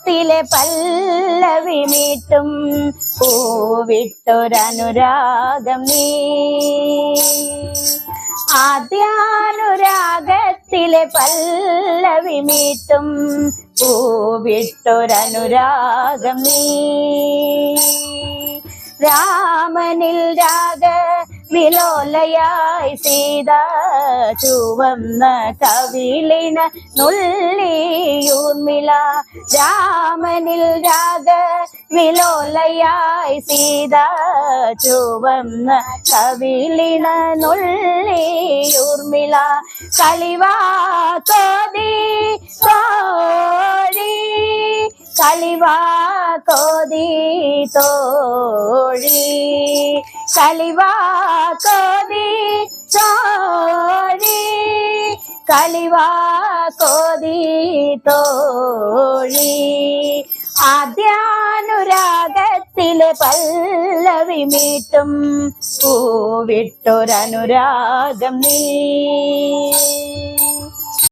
രാഗത്തിലെ പല്ലവി മീട്ടും പൂവിട്ടൊരനുരാഗം നീ. ആദ്യാനുരാഗത്തിലെ പല്ലവി മീട്ടും പൂവിട്ടൊരനുരാഗം നീ. രാമനിൽ രാഗ വിലോലയായി സീത ചുവന്ന കവിളിന നുള്ളിയൂർമിള. രാമനിൽ രാഗ വിലോലയായി സീത ചുവന്ന കവിളിന നുള്ളിയൂർമിള. കളിവാ കോതി തോഴി കളിവാ കോതി തോഴി കളിവാ കോതി തോഴി കളിവാ കോതി തോഴി. ആദ്യാനുരാഗത്തിലെ പല്ലവി മീട്ടും പൂവിട്ടൊരനുരാഗം നീ.